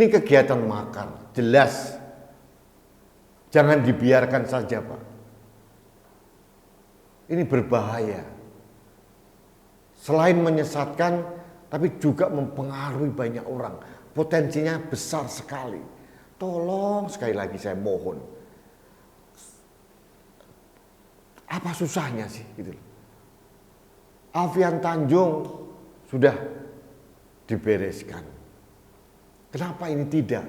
Ini kegiatan makar, jelas. Jangan dibiarkan saja, Pak. Ini berbahaya. Selain menyesatkan, tapi juga mempengaruhi banyak orang. Potensinya besar sekali. Tolong sekali lagi saya mohon. Apa susahnya sih? Gitu. Alfian Tanjung sudah dibereskan. Kenapa ini tidak?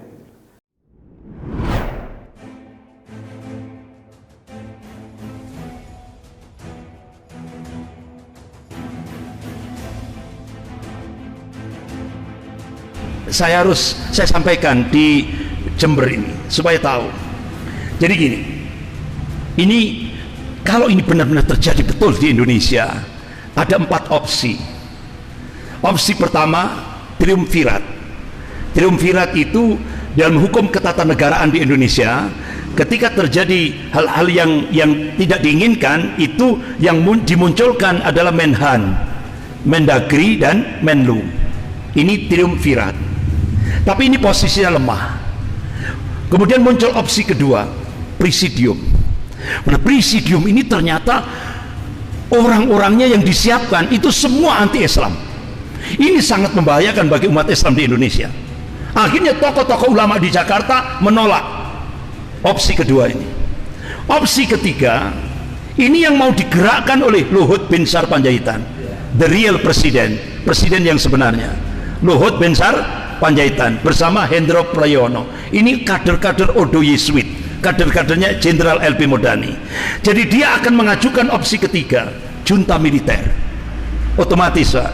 Saya sampaikan di Jember ini supaya tahu. Jadi gini, ini kalau ini benar-benar terjadi betul di Indonesia, ada 4 opsi. Opsi pertama, triumvirat. Triumvirat itu dalam hukum ketatanegaraan di Indonesia, ketika terjadi hal-hal yang tidak diinginkan, itu yang dimunculkan adalah Menhan, Mendagri dan Menlu. Ini triumvirat. Tapi ini posisinya lemah. Kemudian muncul opsi kedua, presidium. Nah, presidium ini ternyata orang-orangnya yang disiapkan itu semua anti-Islam. Ini sangat membahayakan bagi umat Islam di Indonesia. Akhirnya tokoh-tokoh ulama di Jakarta menolak opsi kedua ini. Opsi ketiga, ini yang mau digerakkan oleh Luhut Binsar Panjaitan, the real presiden, presiden yang sebenarnya. Luhut Binsar Panjaitan bersama Hendro Prayono. Ini kader-kader Odo Yesuit, kader-kadernya Jenderal LP Modani. Jadi dia akan mengajukan opsi ketiga, junta militer. Otomatis Pak,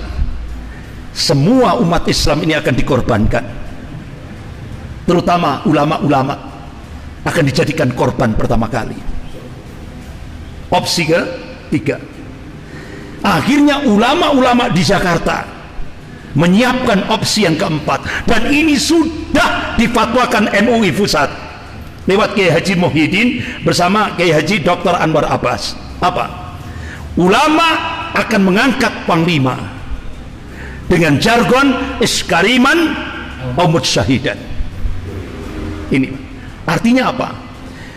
semua umat Islam ini akan dikorbankan, terutama ulama-ulama akan dijadikan korban pertama kali. Opsi ketiga, akhirnya ulama-ulama di Jakarta menyiapkan opsi yang keempat, dan ini sudah difatwakan MUI Pusat lewat Kiai Haji Muhyiddin bersama Kiai Haji Dr. Anwar Abbas. Apa? Ulama akan mengangkat panglima dengan jargon iskariman omud syahidan. Ini artinya apa?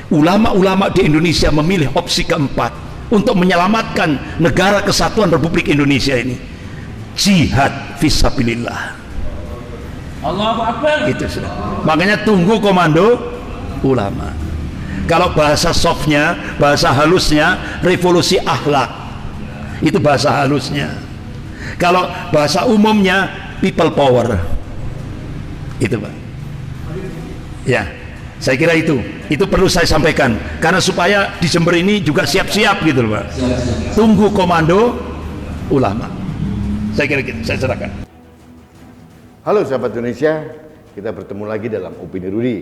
Ulama-ulama di Indonesia memilih opsi keempat untuk menyelamatkan negara kesatuan Republik Indonesia ini. Jihad fisabilillah. Allahu Akbar. Itu sudah. Makanya tunggu komando ulama. Kalau bahasa softnya, bahasa halusnya, revolusi akhlak. Itu bahasa halusnya. Kalau bahasa umumnya, people power. Itu Pak. Ya, saya kira itu perlu saya sampaikan karena supaya di Jember ini juga siap-siap gitu loh Pak. Tunggu komando ulama. Saya kira gitu, saya serahkan. Halo sahabat Indonesia, kita bertemu lagi dalam Opini Rudi.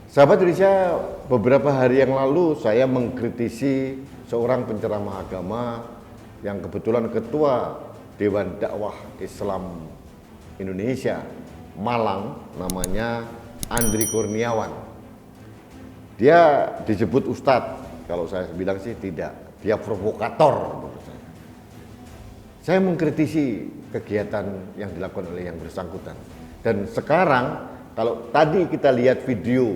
Sahabat Indonesia, beberapa hari yang lalu saya mengkritisi seorang penceramah agama yang kebetulan ketua Dewan Dakwah Islam Indonesia Malang, namanya Andri Kurniawan. Dia disebut ustadz, kalau saya bilang sih tidak, dia provokator menurut saya. Saya mengkritisi kegiatan yang dilakukan oleh yang bersangkutan. Dan sekarang kalau tadi kita lihat video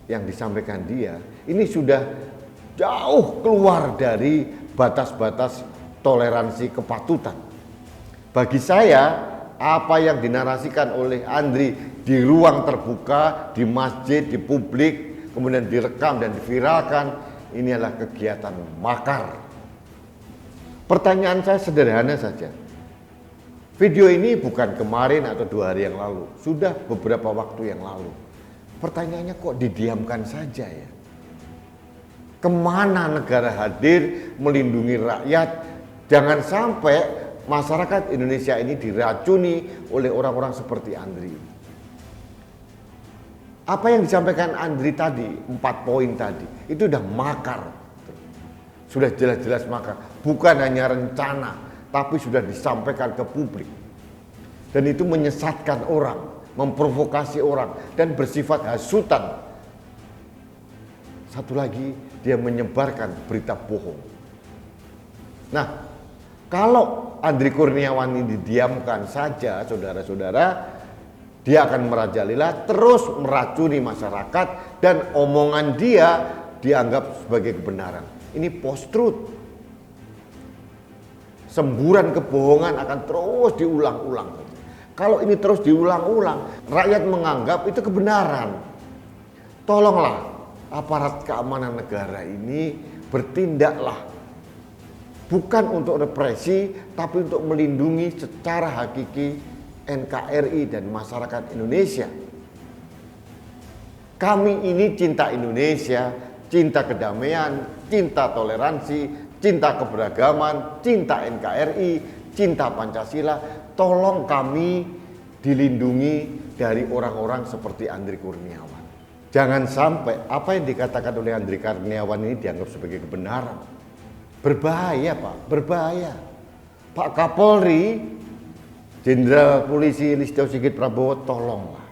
yang disampaikan dia, ini sudah jauh keluar dari batas-batas toleransi kepatutan. Bagi saya, apa yang dinarasikan oleh Andri di ruang terbuka, di masjid, di publik, kemudian direkam dan diviralkan, ini adalah kegiatan makar. Pertanyaan saya sederhana saja. Video ini bukan kemarin atau 2 hari yang lalu, sudah beberapa waktu yang lalu. Pertanyaannya kok didiamkan saja ya? Kemana negara hadir melindungi rakyat? Jangan sampai masyarakat Indonesia ini diracuni oleh orang-orang seperti Andri. Apa yang disampaikan Andri tadi, 4 poin tadi, itu udah makar. Sudah jelas-jelas makar. Bukan hanya rencana, tapi sudah disampaikan ke publik. Dan itu menyesatkan orang, memprovokasi orang, dan bersifat hasutan. Satu lagi, dia menyebarkan berita bohong. Nah, kalau Andri Kurniawan ini didiamkan saja, saudara-saudara, Dia akan merajalela, terus meracuni masyarakat, dan omongan dia dianggap sebagai kebenaran. Ini post-truth. Semburan kebohongan akan terus diulang-ulang. Kalau ini terus diulang-ulang, rakyat menganggap itu kebenaran. Tolonglah aparat keamanan negara ini bertindaklah. Bukan untuk represi, tapi untuk melindungi secara hakiki NKRI dan masyarakat Indonesia. Kami ini cinta Indonesia, cinta kedamaian, cinta toleransi, cinta keberagaman, cinta NKRI, cinta Pancasila. Tolong kami dilindungi dari orang-orang seperti Andri Kurniawan. Jangan sampai apa yang dikatakan oleh Andri Kurniawan ini dianggap sebagai kebenaran. Berbahaya, Pak, berbahaya. Pak Kapolri, Jenderal Polisi Listio Sigit Prabowo, tolonglah.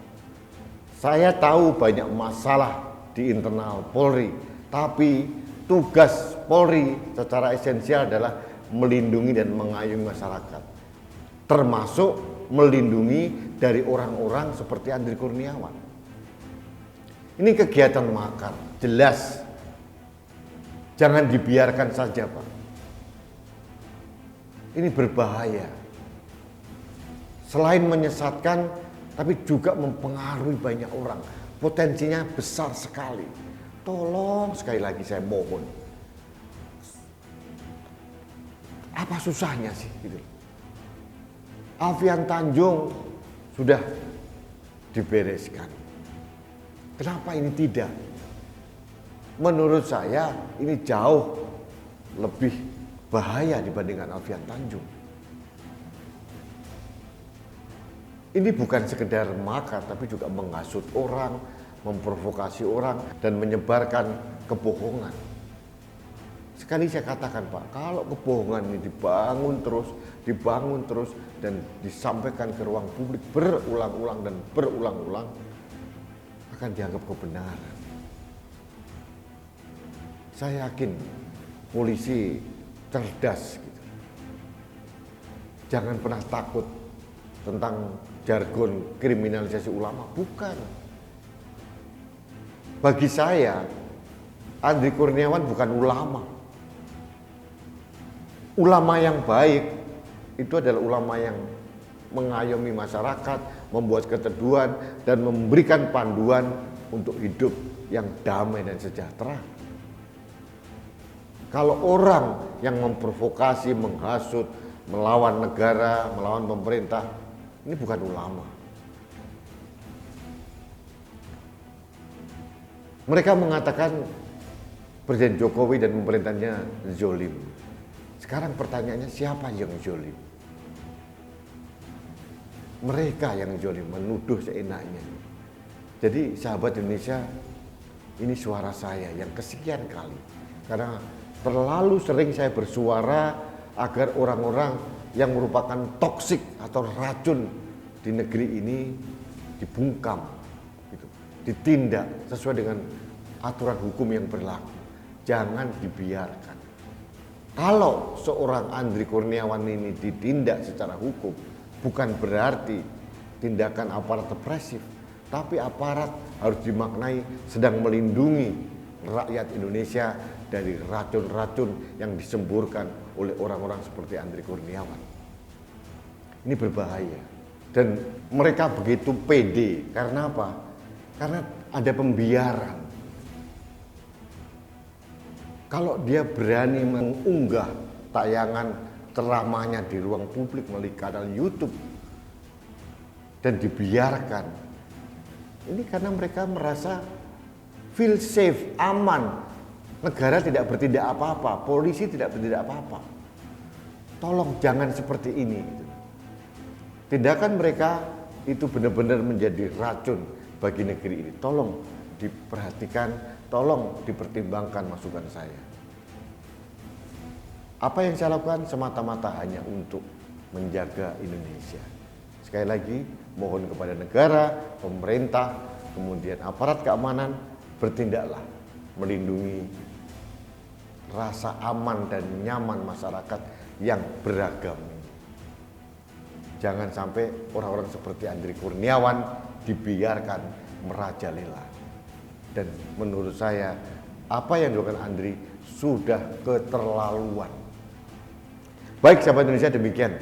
Saya tahu banyak masalah di internal Polri, tapi tugas Polri secara esensial adalah melindungi dan mengayomi masyarakat, termasuk melindungi dari orang-orang seperti Andri Kurniawan. Ini kegiatan makar, jelas. Jangan dibiarkan saja, Pak. Ini berbahaya. Selain menyesatkan, tapi juga mempengaruhi banyak orang. Potensinya besar sekali. Tolong sekali lagi saya mohon. Apa susahnya sih? Gitu. Alfian Tanjung sudah dibereskan. Kenapa ini tidak? Menurut saya ini jauh lebih bahaya dibandingkan Alfian Tanjung. Ini bukan sekedar makar, tapi juga menghasut orang, memprovokasi orang, dan menyebarkan kebohongan. Sekali saya katakan, Pak, kalau kebohongan ini dibangun terus, dan disampaikan ke ruang publik berulang-ulang dan berulang-ulang, akan dianggap kebenaran. Saya yakin polisi cerdas gitu. Jangan pernah takut tentang jargon kriminalisasi ulama, bukan. Bagi saya, Andri Kurniawan bukan ulama. Ulama yang baik itu adalah ulama yang mengayomi masyarakat, membuat keteduhan, dan memberikan panduan untuk hidup yang damai dan sejahtera. Kalau orang yang memprovokasi, menghasut, melawan negara, melawan pemerintah, ini bukan ulama. Mereka mengatakan Presiden Jokowi dan pemerintahnya zolim. Sekarang pertanyaannya, siapa yang zolim? Mereka yang zolim, menuduh seenaknya. Jadi sahabat Indonesia, ini suara saya yang kesekian kali. Karena terlalu sering saya bersuara agar orang-orang yang merupakan toksik atau racun di negeri ini dibungkam, gitu, ditindak sesuai dengan aturan hukum yang berlaku. Jangan dibiarkan. Kalau seorang Andri Kurniawan ini ditindak secara hukum, bukan berarti tindakan aparat represif, tapi aparat harus dimaknai sedang melindungi rakyat Indonesia dari racun-racun yang disemburkan oleh orang-orang seperti Andri Kurniawan. Ini berbahaya. Dan mereka begitu pede. Karena apa? Karena ada pembiaran. Kalau dia berani mengunggah tayangan ceramahnya di ruang publik melalui kanal YouTube dan dibiarkan, ini karena mereka merasa feel safe, aman. Negara tidak bertindak apa-apa, polisi tidak bertindak apa-apa. Tolong jangan seperti ini. Tindakan mereka itu benar-benar menjadi racun bagi negeri ini. Tolong diperhatikan, tolong dipertimbangkan masukan saya. Apa yang saya lakukan semata-mata hanya untuk menjaga Indonesia. Sekali lagi, mohon kepada negara, pemerintah, kemudian aparat keamanan, bertindaklah melindungi rasa aman dan nyaman masyarakat yang beragam. Jangan sampai orang-orang seperti Andri Kurniawan dibiarkan merajalela. Dan menurut saya, apa yang dilakukan Andri sudah keterlaluan. Baik sahabat Indonesia, demikian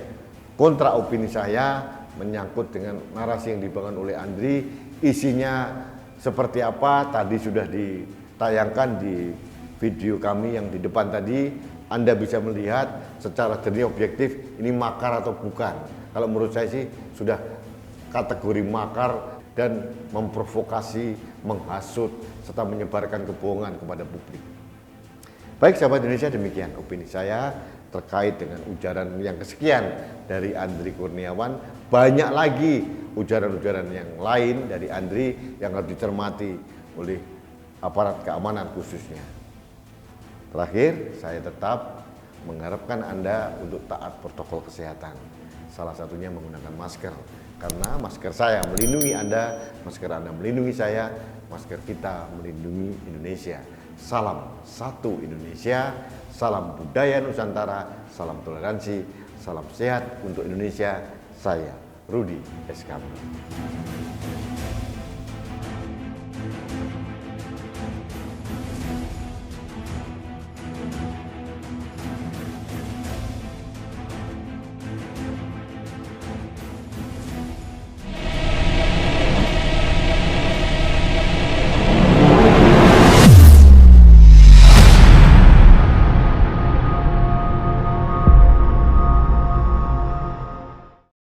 kontra opini saya menyangkut dengan narasi yang dibangun oleh Andri. Isinya seperti apa tadi sudah ditayangkan di video kami yang di depan tadi. Anda bisa melihat secara jernih objektif ini makar atau bukan. Kalau menurut saya sih sudah kategori makar dan memprovokasi, menghasut, serta menyebarkan kebohongan kepada publik. Baik sahabat Indonesia, demikian opini saya terkait dengan ujaran yang kesekian dari Andri Kurniawan. Banyak lagi ujaran-ujaran yang lain dari Andri yang harus dicermati oleh aparat keamanan khususnya. Terakhir, saya tetap mengharapkan Anda untuk taat protokol kesehatan. Salah satunya menggunakan masker. Karena masker saya melindungi Anda, masker Anda melindungi saya, masker kita melindungi Indonesia. Salam satu Indonesia, salam budaya Nusantara, salam toleransi, salam sehat untuk Indonesia. Saya Rudi SKP.